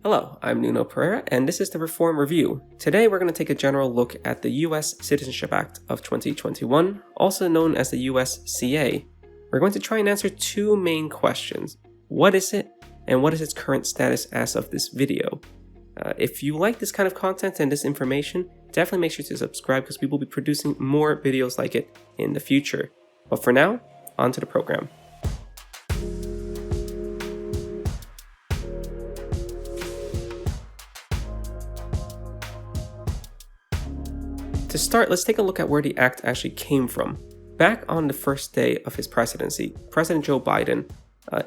Hello, I'm Nuno Pereira, and this is the Reform Review. Today we're going to take a general look at the US Citizenship Act of 2021, also known as the USCA. We're going to try and answer two main questions. What is it, and what is its current status as of this video? If you like this kind of content and this information, definitely make sure to subscribe because we will be producing more videos like it in the future. But for now, on to the program. To start, let's take a look at where the act actually came from. Back on the first day of his presidency, President Joe Biden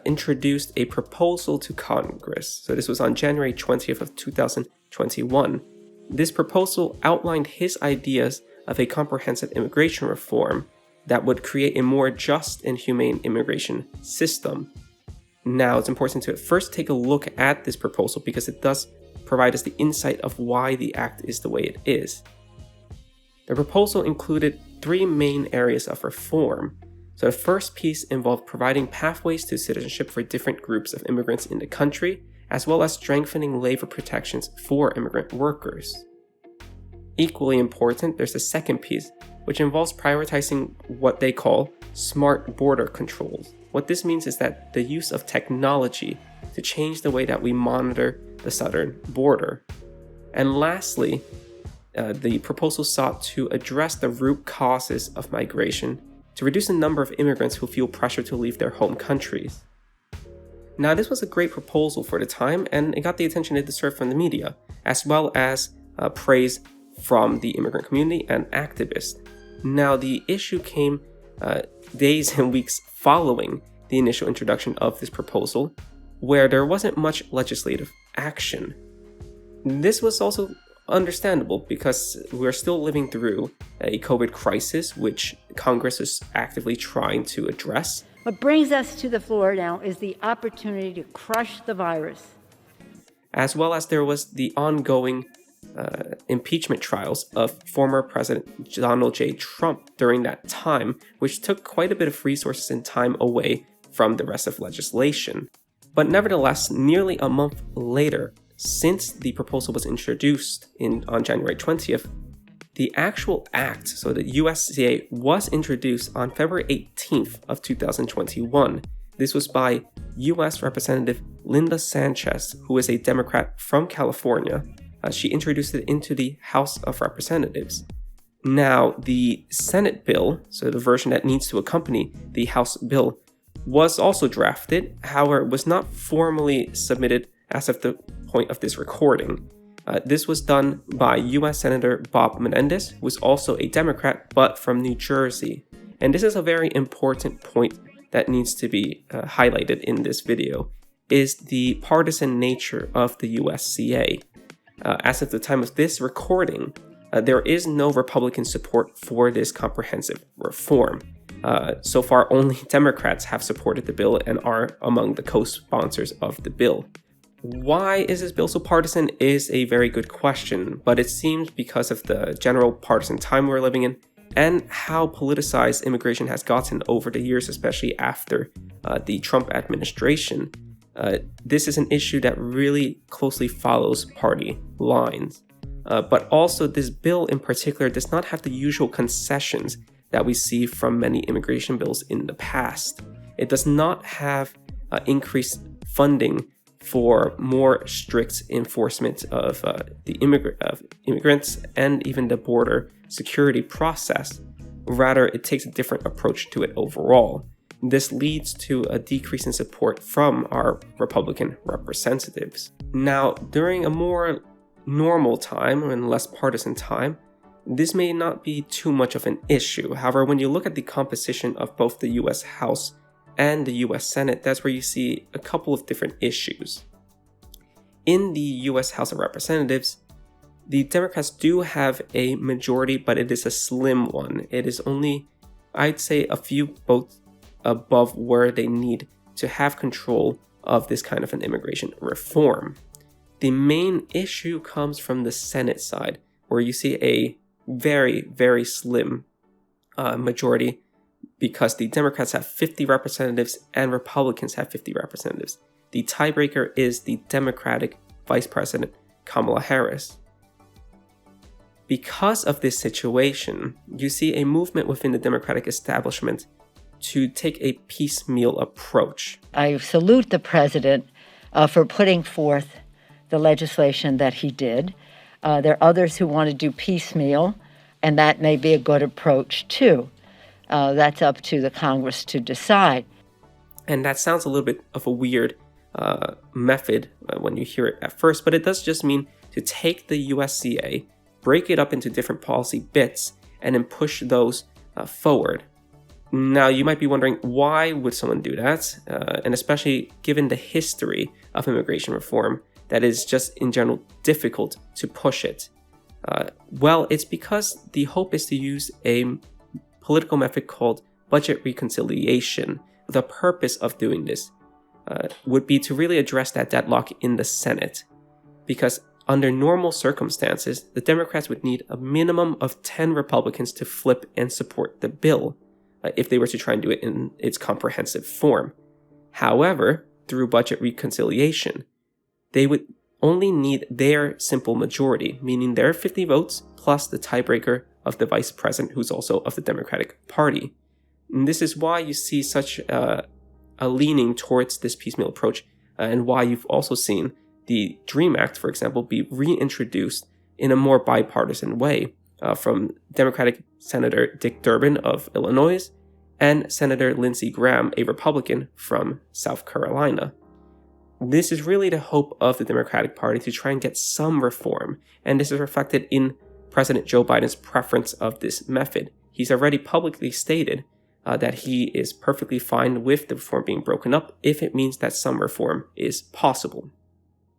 introduced a proposal to Congress. So this was on January 20th of 2021. This proposal outlined his ideas of a comprehensive immigration reform that would create a more just and humane immigration system. Now, it's important to first take a look at this proposal because it does provide us the insight of why the act is the way it is. The proposal included three main areas of reform. So the first piece involved providing pathways to citizenship for different groups of immigrants in the country, as well as strengthening labor protections for immigrant workers. Equally important, there's the second piece, which involves prioritizing what they call smart border controls. What this means is that the use of technology to change the way that we monitor the southern border. And lastly, the proposal sought to address the root causes of migration to reduce the number of immigrants who feel pressure to leave their home countries. Now, this was a great proposal for the time, and it got the attention it deserved from the media, as well as praise from the immigrant community and activists. Now, the issue came days and weeks following the initial introduction of this proposal, where there wasn't much legislative action. This was also understandable because we're still living through a COVID crisis, which Congress is actively trying to address. What brings us to the floor now is the opportunity to crush the virus. As well as there was the ongoing impeachment trials of former President Donald J. Trump during that time, which took quite a bit of resources and time away from the rest of legislation. But nevertheless, nearly a month later, since the proposal was introduced on January 20th, the actual act, so the USCA, was introduced on February 18th of 2021. This was by US Representative Linda Sanchez, who is a Democrat from California. She introduced it into the House of Representatives. Now, the Senate bill, so the version that needs to accompany the House bill, was also drafted. However, it was not formally submitted as of the point of this recording. This was done by US Senator Bob Menendez, who is also a Democrat, but from New Jersey. And this is a very important point that needs to be highlighted in this video, is the partisan nature of the USCA. As of the time of this recording, there is no Republican support for this comprehensive reform. So far, only Democrats have supported the bill and are among the co-sponsors of the bill. Why is this bill so partisan is a very good question, but it seems because of the general partisan time we're living in and how politicized immigration has gotten over the years, especially after the Trump administration. This is an issue that really closely follows party lines. But also, this bill in particular does not have the usual concessions that we see from many immigration bills in the past. It does not have increased funding for more strict enforcement of immigrants and even the border security process. Rather, it takes a different approach to it overall. This leads to a decrease in support from our Republican representatives. Now, during a more normal time and less partisan time, this may not be too much of an issue. However, when you look at the composition of both the US House and the US Senate, that's where you see a couple of different issues. In the US House of Representatives, the Democrats do have a majority, but it is a slim one. It is only, I'd say, a few votes above where they need to have control of this kind of an immigration reform. The main issue comes from the Senate side, where you see a very, very slim majority because the Democrats have 50 representatives and Republicans have 50 representatives. The tiebreaker is the Democratic Vice President Kamala Harris. Because of this situation, you see a movement within the Democratic establishment to take a piecemeal approach. I salute the president for putting forth the legislation that he did. There are others who want to do piecemeal, and that may be a good approach too. That's up to the Congress to decide. And that sounds a little bit of a weird method when you hear it at first, but it does just mean to take the USCA, break it up into different policy bits, and then push those forward. Now, you might be wondering, why would someone do that? And especially given the history of immigration reform, that is just in general difficult to push it. Well, it's because the hope is to use a political method called budget reconciliation. The purpose of doing this would be to really address that deadlock in the Senate, because under normal circumstances, the Democrats would need a minimum of 10 Republicans to flip and support the bill if they were to try and do it in its comprehensive form. However, through budget reconciliation, they would only need their simple majority, meaning their 50 votes plus the tiebreaker of the vice president, who's also of the Democratic Party. And this is why you see such a leaning towards this piecemeal approach, and why you've also seen the DREAM Act, for example, be reintroduced in a more bipartisan way from Democratic Senator Dick Durbin of Illinois and Senator Lindsey Graham, a Republican from South Carolina. This is really the hope of the Democratic Party to try and get some reform, and this is reflected in President Joe Biden's preference of this method. He's already publicly stated that he is perfectly fine with the reform being broken up if it means that some reform is possible.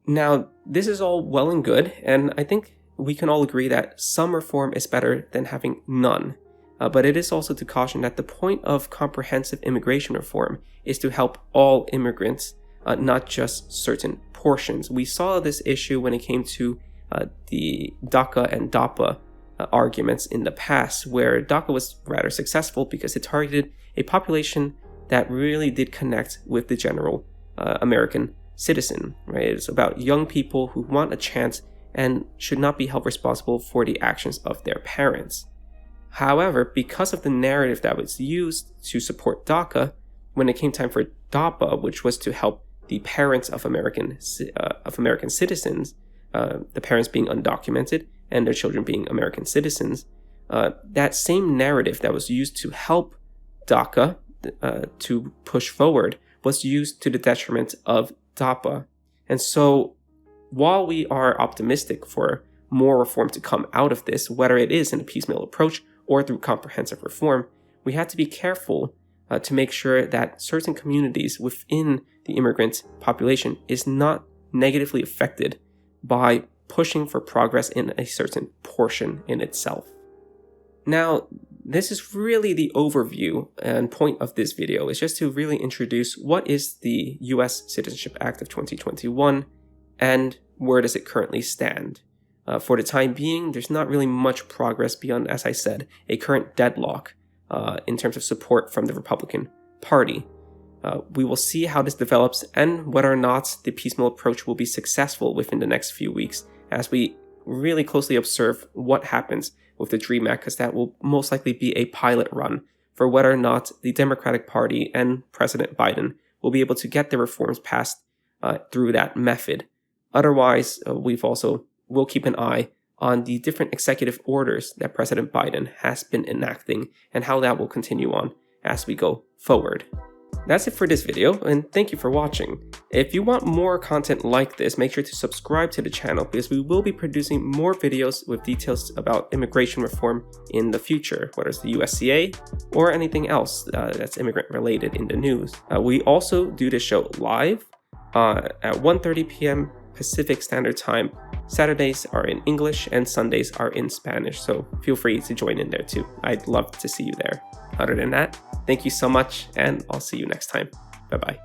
Now, this is all well and good, and I think we can all agree that some reform is better than having none. But it is also to caution that the point of comprehensive immigration reform is to help all immigrants, not just certain portions. We saw this issue when it came to the DACA and DAPA arguments in the past, where DACA was rather successful because it targeted a population that really did connect with the general American citizen, right? It's about young people who want a chance and should not be held responsible for the actions of their parents. However, because of the narrative that was used to support DACA, when it came time for DAPA, which was to help the parents of American citizens, the parents being undocumented and their children being American citizens, that same narrative that was used to help DACA to push forward was used to the detriment of DAPA. And so while we are optimistic for more reform to come out of this, whether it is in a piecemeal approach or through comprehensive reform, we have to be careful to make sure that certain communities within the immigrant population is not negatively affected by pushing for progress in a certain portion in itself. Now, this is really the overview and point of this video, is just to really introduce what is the US Citizenship Act of 2021 and where does it currently stand. For the time being, there's not really much progress beyond, as I said, a current deadlock in terms of support from the Republican Party. We will see how this develops and whether or not the piecemeal approach will be successful within the next few weeks as we really closely observe what happens with the DREAM Act, because that will most likely be a pilot run for whether or not the Democratic Party and President Biden will be able to get the reforms passed through that method. Otherwise, we'll keep an eye on the different executive orders that President Biden has been enacting and how that will continue on as we go forward. That's it for this video, and thank you for watching. If you want more content like this, make sure to subscribe to the channel because we will be producing more videos with details about immigration reform in the future, whether it's the USCA or anything else that's immigrant related in the news. We also do this show live at 1:30 p.m. Pacific Standard Time. Saturdays are in English and Sundays are in Spanish, so feel free to join in there too. I'd love to see you there. Other than that, thank you so much, and I'll see you next time. Bye-bye.